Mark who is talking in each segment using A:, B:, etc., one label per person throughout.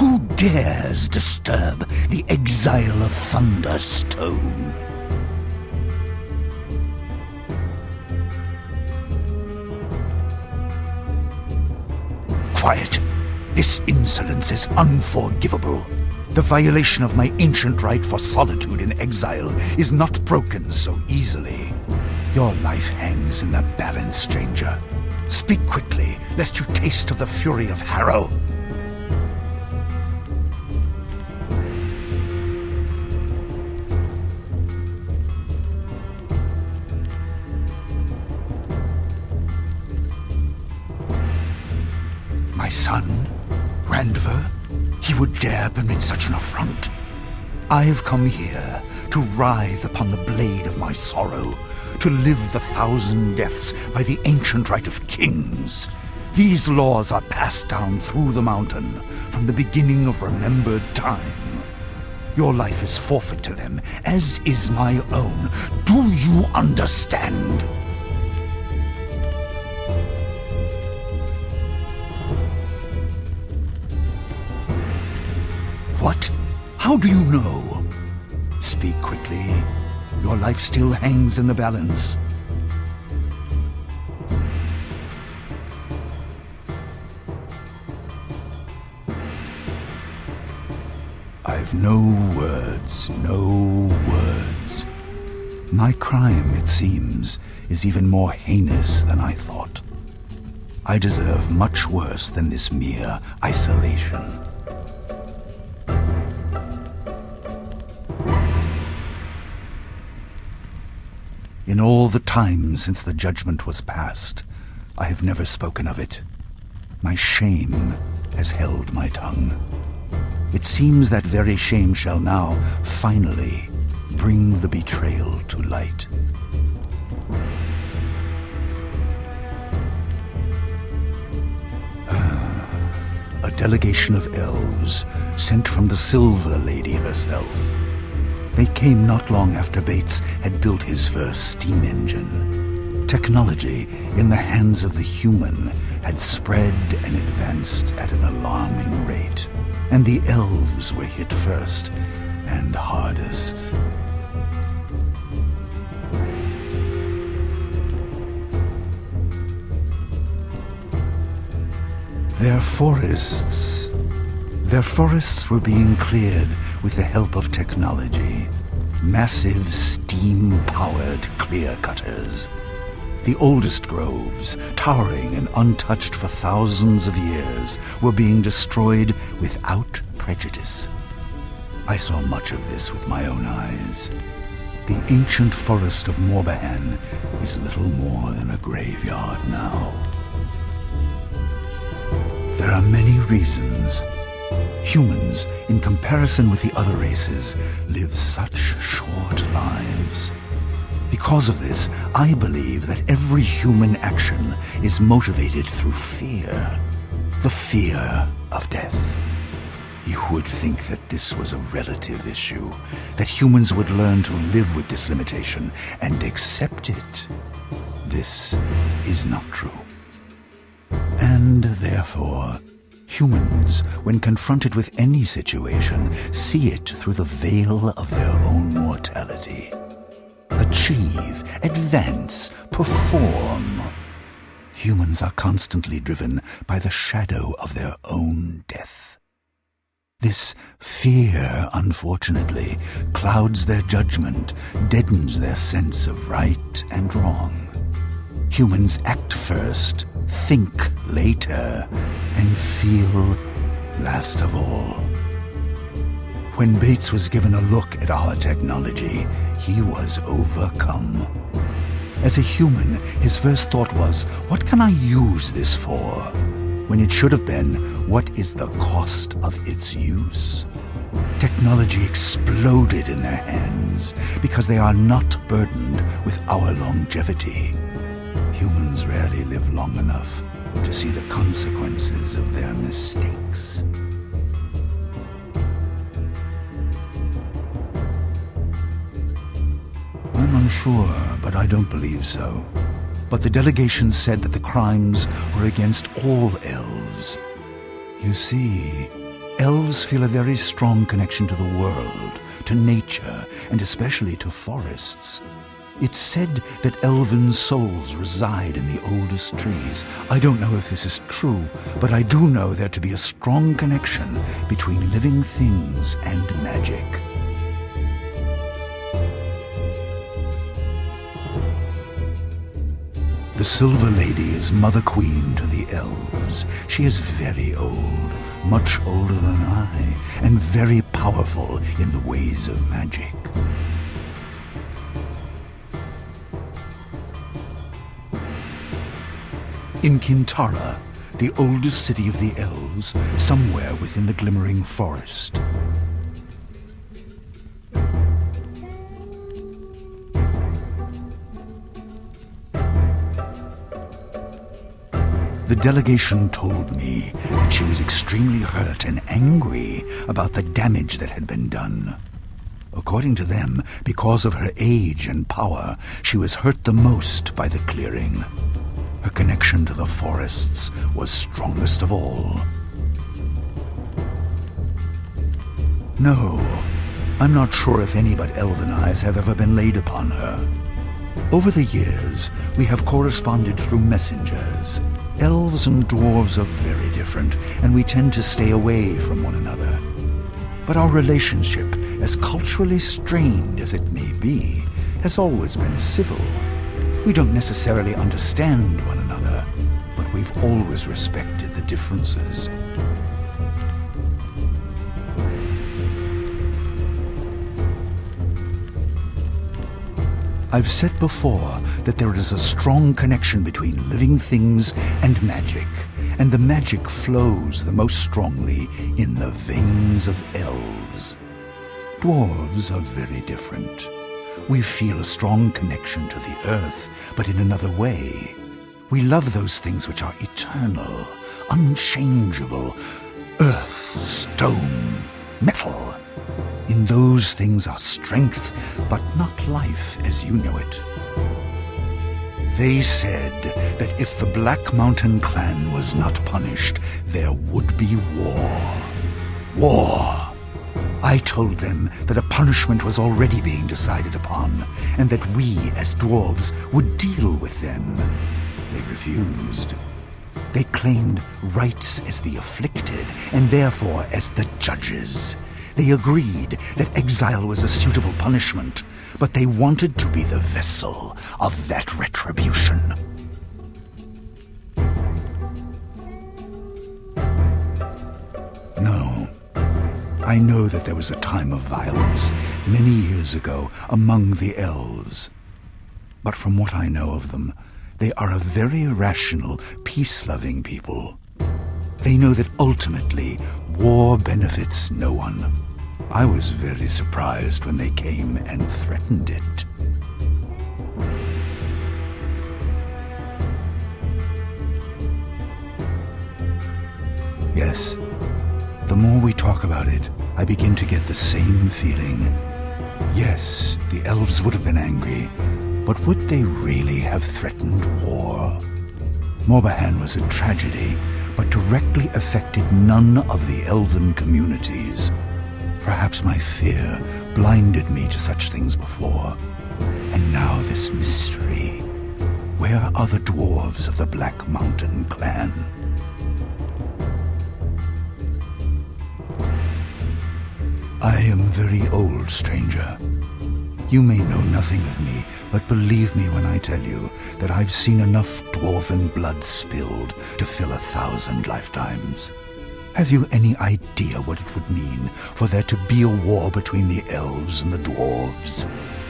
A: Who dares disturb the exile of Thunderstone? Quiet. This insolence is unforgivable. The violation of my ancient right for solitude in exile is not broken so easily. Your life hangs in the balance, stranger. Speak quickly, lest you taste of the fury of Harrow. My son, Randver, he would dare permit such an affront. I've come here to writhe upon the blade of my sorrow, to live the 1,000 deaths by the ancient right of kings. These laws are passed down through the mountain from the beginning of remembered time. Your life is forfeit to them, as is my own. Do you understand? What? How do you know? Speak quickly. Your life still hangs in the balance. I've no words, no words. My crime, it seems, is even more heinous than I thought. I deserve much worse than this mere isolation. In all the time since the judgment was passed, I have never spoken of it. My shame has held my tongue. It seems that very shame shall now, finally, bring the betrayal to light. A delegation of elves sent from the Silver Lady herself. They came not long after Bates had built his first steam engine. Technology in the hands of the human had spread and advanced at an alarming rate, and the elves were hit first and hardest. Their forests were being cleared with the help of technology. Massive steam-powered clear-cutters. The oldest groves, towering and untouched for thousands of years, were being destroyed without prejudice. I saw much of this with my own eyes. The ancient forest of Morbahan is little more than a graveyard now. There are many reasons. Humans, in comparison with the other races, live such short lives. Because of this, I believe that every human action is motivated through fear. The fear of death. You would think that this was a relative issue, that humans would learn to live with this limitation and accept it. This is not true. And therefore, humans, when confronted with any situation, see it through the veil of their own mortality. Achieve, advance, perform. Humans are constantly driven by the shadow of their own death. This fear, unfortunately, clouds their judgment, deadens their sense of right and wrong. Humans act first, think later, and feel last of all. When Bates was given a look at our technology, he was overcome. As a human, his first thought was, what can I use this for? When it should have been, what is the cost of its use? Technology exploded in their hands because they are not burdened with our longevity. Humans rarely live long enough to see the consequences of their mistakes. I'm unsure, but I don't believe so. But the delegation said that the crimes were against all elves. You see, Elves feel a very strong connection to the world, to nature, and especially to forests. It's said that elven souls reside in the oldest trees. I don't know if this is true, but I do know there to be a strong connection between living things and magic. The Silver Lady is Mother Queen to the elves. She is very old, much older than I, and very powerful in the ways of magic. In Kintara, the oldest city of the elves, somewhere within the glimmering forest. The delegation told me that she was extremely hurt and angry about the damage that had been done. According to them, because of her age and power, she was hurt the most by the clearing. Her connection to the forests was strongest of all. No, I'm not sure if any but elven eyes have ever been laid upon her. Over the years, we have corresponded through messengers. Elves and dwarves are very different, and we tend to stay away from one another. But our relationship, as culturally strained as it may be, has always been civil. We don't necessarily understand one another, but we've always respected the differences. I've said before that there is a strong connection between living things and magic, and the magic flows the most strongly in the veins of elves. Dwarves are very different. We feel a strong connection to the earth, but in another way. We love those things which are eternal, unchangeable. Earth, stone, metal. In those things are strength, but not life as you know it. They said that if the Black Mountain clan was not punished, there would be war. War! I told them that a punishment was already being decided upon, and that we, as dwarves, would deal with them. They refused. They claimed rights as the afflicted, and therefore as the judges. They agreed that exile was a suitable punishment, but they wanted to be the vessel of that retribution. No. I know that there was a time of violence many years ago among the elves. But from what I know of them, they are a very rational, peace-loving people. They know that ultimately, war benefits no one. I was very surprised when they came and threatened it. Yes, the more we talk about it, I begin to get the same feeling. Yes, the elves would have been angry, but would they really have threatened war? Morbahan was a tragedy, but directly affected none of the elven communities. Perhaps my fear blinded me to such things before. And now this mystery. Where are the dwarves of the Black Mountain clan? I am very old, stranger. You may know nothing of me, but believe me when I tell you that I've seen enough dwarven blood spilled to fill 1,000 lifetimes. Have you any idea what it would mean for there to be a war between the elves and the dwarves?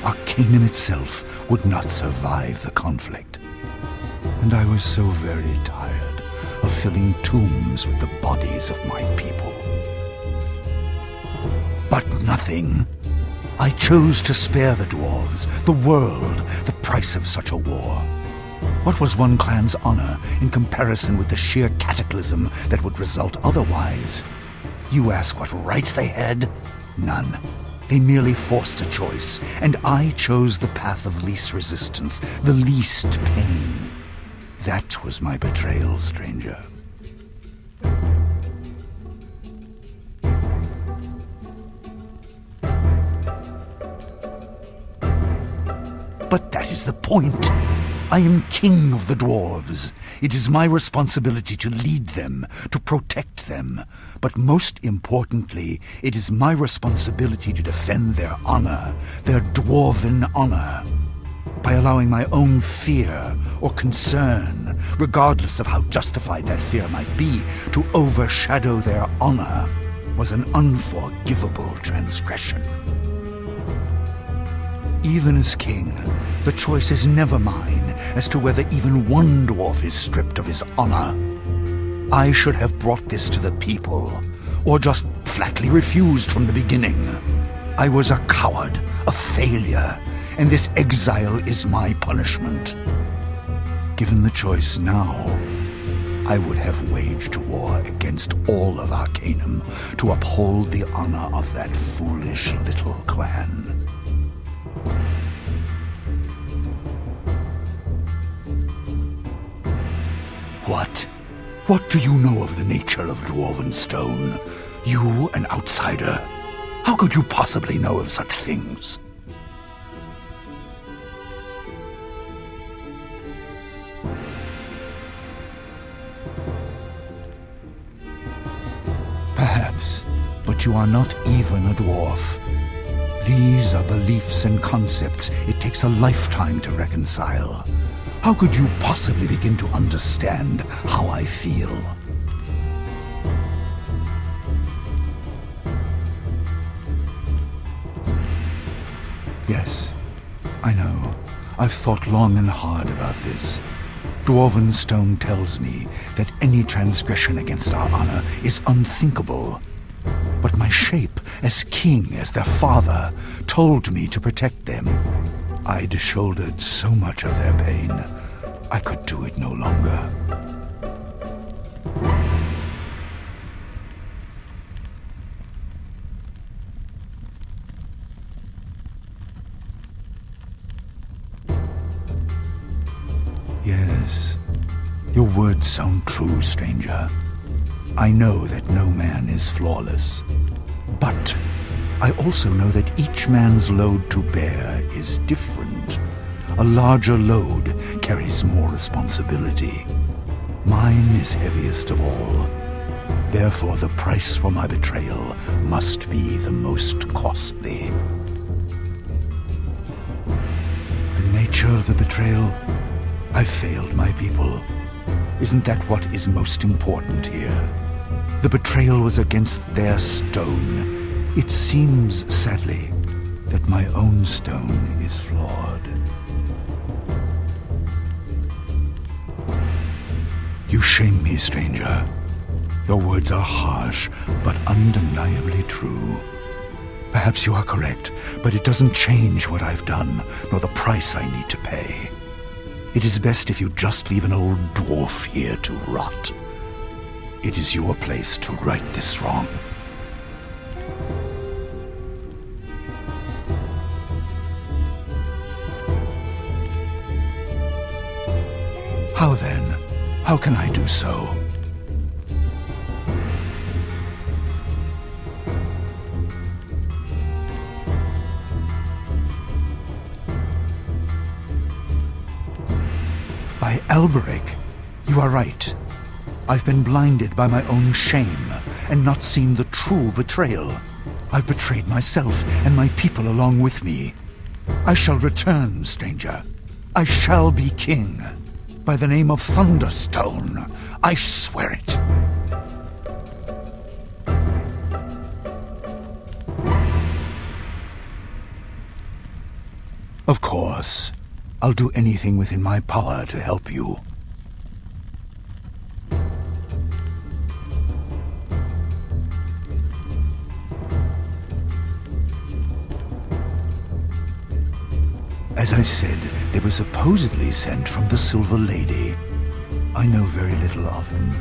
A: Arcanum itself would not survive the conflict. And I was so very tired of filling tombs with the bodies of my people. But nothing. I chose to spare the dwarves, the world, the price of such a war. What was one clan's honor in comparison with the sheer cataclysm that would result otherwise? You ask what right they had? None. They merely forced a choice, and I chose the path of least resistance, the least pain. That was my betrayal, stranger. But that is the point. I am king of the dwarves. It is my responsibility to lead them, to protect them. But most importantly, it is my responsibility to defend their honor, their dwarven honor. By allowing my own fear or concern, regardless of how justified that fear might be, to overshadow their honor was an unforgivable transgression. Even as king, the choice is never mine as to whether even one dwarf is stripped of his honor. I should have brought this to the people, or just flatly refused from the beginning. I was a coward, a failure, and this exile is my punishment. Given the choice now, I would have waged war against all of Arcanum to uphold the honor of that foolish little clan. What? What do you know of the nature of dwarven stone? You, an outsider. How could you possibly know of such things? Perhaps, but you are not even a dwarf. These are beliefs and concepts it takes a lifetime to reconcile. How could you possibly begin to understand how I feel? Yes, I know. I've thought long and hard about this. Dwarven stone tells me that any transgression against our honor is unthinkable. But my shape as king, as their father, told me to protect them. I'd shouldered so much of their pain, I could do it no longer. Yes, your words sound true, stranger. I know that no man is flawless. But I also know that each man's load to bear is different. A larger load carries more responsibility. Mine is heaviest of all. Therefore, the price for my betrayal must be the most costly. The nature of the betrayal? I failed my people. Isn't that what is most important here? The betrayal was against their stone. It seems, sadly, that my own stone is flawed. You shame me, stranger. Your words are harsh, but undeniably true. Perhaps you are correct, but it doesn't change what I've done, nor the price I need to pay. It is best if you just leave an old dwarf here to rot. It is your place to right this wrong. How then? How can I do so? By Alberic, you are right. I've been blinded by my own shame and not seen the true betrayal. I've betrayed myself and my people along with me. I shall return, stranger. I shall be king. By the name of Thunderstone, I swear it. Of course, I'll do anything within my power to help you. As I said, they were supposedly sent from the Silver Lady. I know very little of them,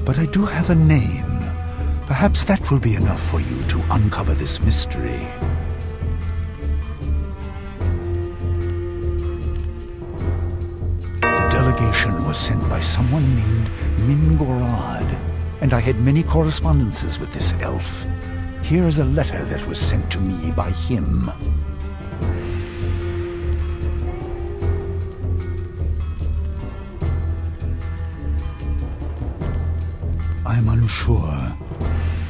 A: but I do have a name. Perhaps that will be enough for you to uncover this mystery. The delegation was sent by someone named Mingorad, and I had many correspondences with this elf. Here is a letter that was sent to me by him. I'm unsure.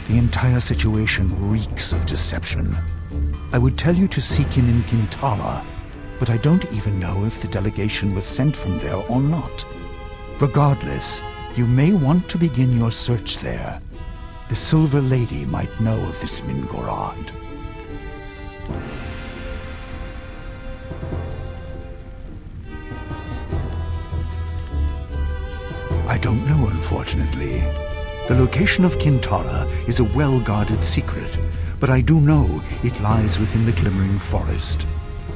A: The entire situation reeks of deception. I would tell you to seek him in Kintara, but I don't even know if the delegation was sent from there or not. Regardless, you may want to begin your search there. The Silver Lady might know of this Mingorod. I don't know, unfortunately. The location of Kintara is a well-guarded secret, but I do know it lies within the Glimmering Forest.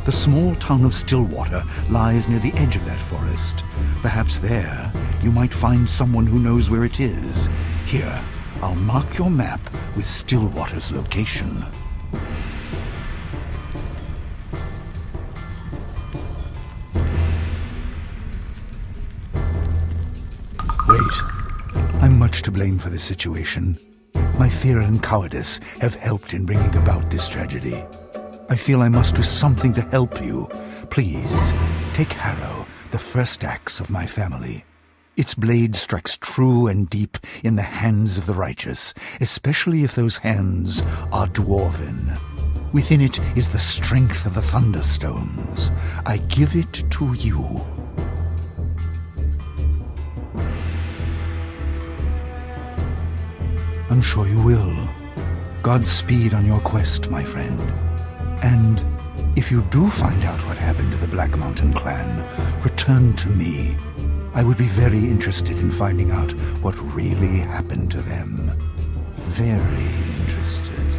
A: The small town of Stillwater lies near the edge of that forest. Perhaps there you might find someone who knows where it is. Here, I'll mark your map with Stillwater's location. Wait. I'm much to blame for this situation. My fear and cowardice have helped in bringing about this tragedy. I feel I must do something to help you. Please, take Harrow, the first axe of my family. Its blade strikes true and deep in the hands of the righteous, especially if those hands are dwarven. Within it is the strength of the Thunderstones. I give it to you. I'm sure you will. Godspeed on your quest, my friend. And if you do find out what happened to the Black Mountain clan, return to me. I would be very interested in finding out what really happened to them. Very interested.